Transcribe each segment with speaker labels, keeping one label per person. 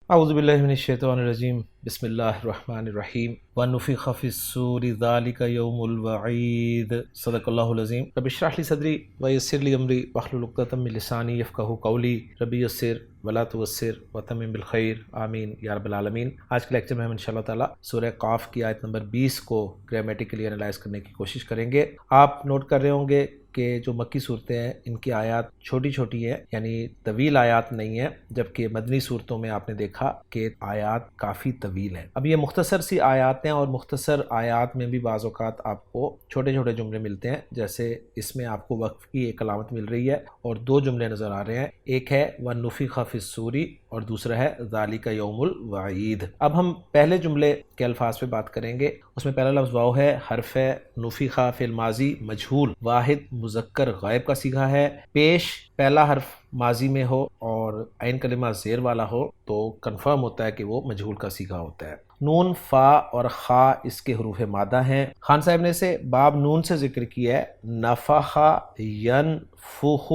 Speaker 1: اعوذ باللہ من الشیطان الرجیم بسم اللہ الرحمن الرحیم ونفخ فی الصور ذالک یوم الوعید صدق اللہ العظیم رب اشرح لی صدری ویسر لی امری واحلل عقدۃ من لسانی یفقہوا قولی ربی یسر ولا تعسر وتمم بالخیر آمین یا رب العالمین۔ آج کے لیکچر میں ہم انشاءاللہ تعالی سورہ قاف کی آیت نمبر 20 کو گرامیٹیکلی انالائز کرنے کی کوشش کریں گے۔ آپ نوٹ کر رہے ہوں گے کہ جو مکی صورتیں ہیں ان کی آیات چھوٹی چھوٹی ہیں، یعنی طویل آیات نہیں ہیں، جبکہ مدنی صورتوں میں آپ نے دیکھا کہ آیات کافی طویل ہیں۔ اب یہ مختصر سی آیات ہیں اور مختصر آیات میں بھی بعض اوقات آپ کو چھوٹے چھوٹے جملے ملتے ہیں، جیسے اس میں آپ کو وقف کی ایک علامت مل رہی ہے اور دو جملے نظر آ رہے ہیں، ایک ہے وَنُفِخَ فِي الصُّورِ اور دوسرا ہے ذَلِكَ يَوْمُ الْوَعِيدِ۔ اب ہم پہلے جملے کے الفاظ پہ بات کریں گے۔ اس میں پہلا لفظ واو ہے، حرف ہے، نفخہ فعل ماضی مجہول واحد مذکر غائب کا صیغہ ہے، پیش پہلا حرف ماضی میں ہو اور عین کلمہ زیر والا ہو تو کنفرم ہوتا ہے کہ وہ مجہول کا صیغہ ہوتا ہے۔ نون، فا اور خا اس کے حروف مادہ ہیں۔ خان صاحب نے اسے باب نون سے ذکر کیا ہے، نفخ ینفخ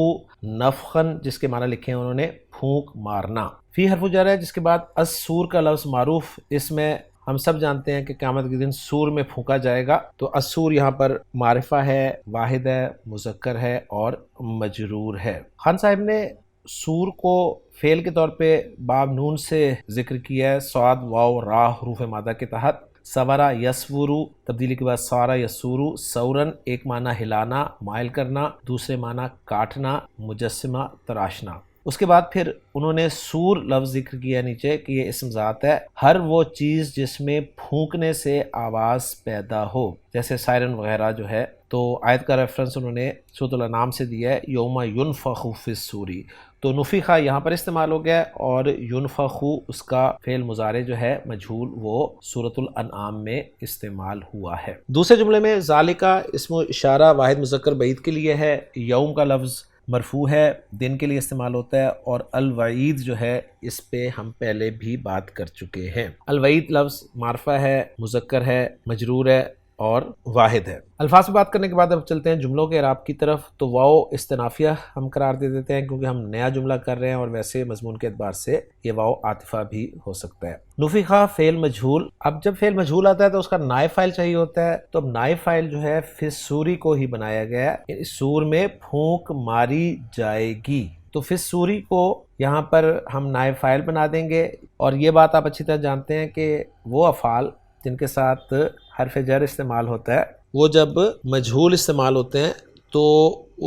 Speaker 1: نفخن، جس کے معنی لکھے ہیں انہوں نے پھونک مارنا۔ فی حرف جر ہے، جس کے بعد السور کا لفظ معروف، اس میں ہم سب جانتے ہیں کہ قیامت کے دن سور میں پھونکا جائے گا، تو السور یہاں پر معرفہ ہے، واحد ہے، مذکر ہے اور مجرور ہے۔ خان صاحب نے سور کو فعل کے طور پہ باب نون سے ذکر کیا ہے، صاد واو را حروف مادہ کے تحت۔ سورا یسورو تبدیلی کے بعد سارا یسورو، سورن ایک معنی ہلانا مائل کرنا، دوسرے معنی کاٹنا مجسمہ تراشنا۔ اس کے بعد پھر انہوں نے سور لفظ ذکر کیا نیچے کہ یہ اسم ذات ہے، ہر وہ چیز جس میں پھونکنے سے آواز پیدا ہو، جیسے سائرن وغیرہ جو ہے۔ تو آیت کا ریفرنس انہوں نے سورۃ الانعام سے دیا ہے، یوم ینفخ فی الصور، تو نفخہ یہاں پر استعمال ہو گیا ہے اور ینفخ اس کا فعل مضارع جو ہے مجہول وہ سورۃ الانعام میں استعمال ہوا ہے۔ دوسرے جملے میں ذالکہ اسم اشارہ واحد مذکر بعید کے لیے ہے، یوم کا لفظ مرفوع ہے، دن کے لیے استعمال ہوتا ہے، اور الوعید جو ہے اس پہ ہم پہلے بھی بات کر چکے ہیں۔ الوعید لفظ معرفہ ہے، مذکر ہے، مجرور ہے اور واحد ہے۔ الفاظ پہ بات کرنے کے بعد اب چلتے ہیں جملوں کے اعراب کی طرف۔ تو واو استنافیہ ہم قرار دے دیتے ہیں کیونکہ ہم نیا جملہ کر رہے ہیں اور ویسے مضمون کے اعتبار سے یہ واو عاطفہ بھی ہو سکتا ہے۔ نفخہ فعل مجہول، اب جب فعل مجہول آتا ہے تو اس کا نائب فاعل چاہیے ہوتا ہے، تو اب نائب فاعل جو ہے فی الصور کو ہی بنایا گیا ہے، اس سور میں پھونک ماری جائے گی، تو فی الصور کو یہاں پر ہم نائب فاعل بنا دیں گے۔ اور یہ بات آپ اچھی طرح جانتے ہیں کہ وہ افعال جن کے ساتھ حرف جر استعمال ہوتا ہے وہ جب مجہول استعمال ہوتے ہیں تو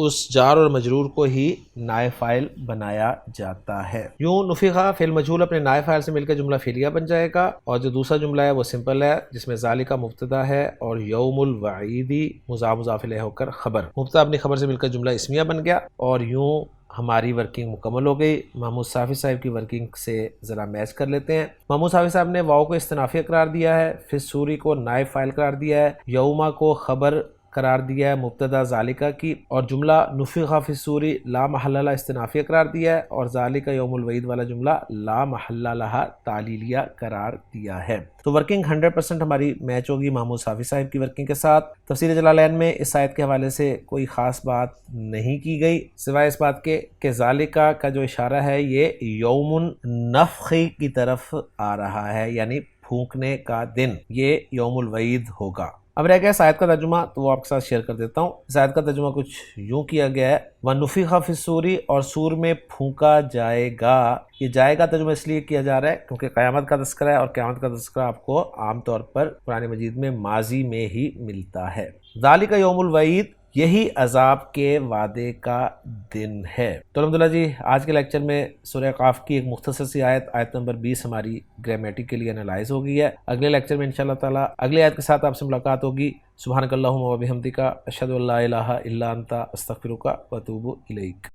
Speaker 1: اس جار اور مجرور کو ہی نائب فاعل بنایا جاتا ہے۔ یوں نفخہ فعل مجہول اپنے نائب فاعل سے مل کر جملہ فعلیہ بن جائے گا، اور جو دوسرا جملہ ہے وہ سمپل ہے جس میں ذالکہ مبتدا ہے اور یوم الوعیدی مضاف مضاف الیہ ہو کر خبر، مبتدا اپنی خبر سے مل کر جملہ اسمیہ بن گیا، اور یوں ہماری ورکنگ مکمل ہو گئی۔ محمود صافی صاحب کی ورکنگ سے ذرا میچ کر لیتے ہیں۔ محمود صافی صاحب نے واو کو استنافیہ قرار دیا ہے، فی الصور کو نائب فاعل قرار دیا ہے، یوما کو خبر قرار دیا ہے مبتدا ذالکہ کی، اور جملہ نفخ فی الصور لا محل لہ استنافیہ قرار دیا ہے، اور ذالکہ یوم الوعید والا جملہ لا محل لہ تعلیلیہ قرار دیا ہے۔ تو ورکنگ 100% ہماری میچ ہوگی محمود صافی صاحب کی ورکنگ کے ساتھ۔ تفسیر جلالین میں اس آیت کے حوالے سے کوئی خاص بات نہیں کی گئی سوائے اس بات کے کہ ذالکہ کا جو اشارہ ہے یہ یوم النفخ کی طرف آ رہا ہے، یعنی پھونکنے کا دن، یہ یوم الوعید ہوگا۔ اب رہ گیا اس آیت کا ترجمہ، تو وہ آپ کے ساتھ شیئر کر دیتا ہوں۔ اس آیت کا ترجمہ کچھ یوں کیا گیا ہے، وَنُفِخَ فِي الصُّورِ، اور سور میں پھونکا جائے گا۔ یہ جائے گا ترجمہ اس لیے کیا جا رہا ہے کیونکہ قیامت کا تذکرہ ہے، اور قیامت کا تذکرہ آپ کو عام طور پر قرآن مجید میں ماضی میں ہی ملتا ہے۔ ذالکہ یوم الوعید، یہی عذاب کے وعدے کا دن ہے۔ تو الحمدللہ جی، آج کے لیکچر میں سورہ قاف کی ایک مختصر سی آیت نمبر 20 ہماری گرامیٹیکلی انالائز ہو گئی ہے۔ اگلے لیکچر میں انشاءاللہ تعالی اگلی آیت کے ساتھ آپ سے ملاقات ہوگی۔ سبحانک اللہم و بحمدک، اشہد ان لا الہ الا انت، استغفرک و اتوب الیک۔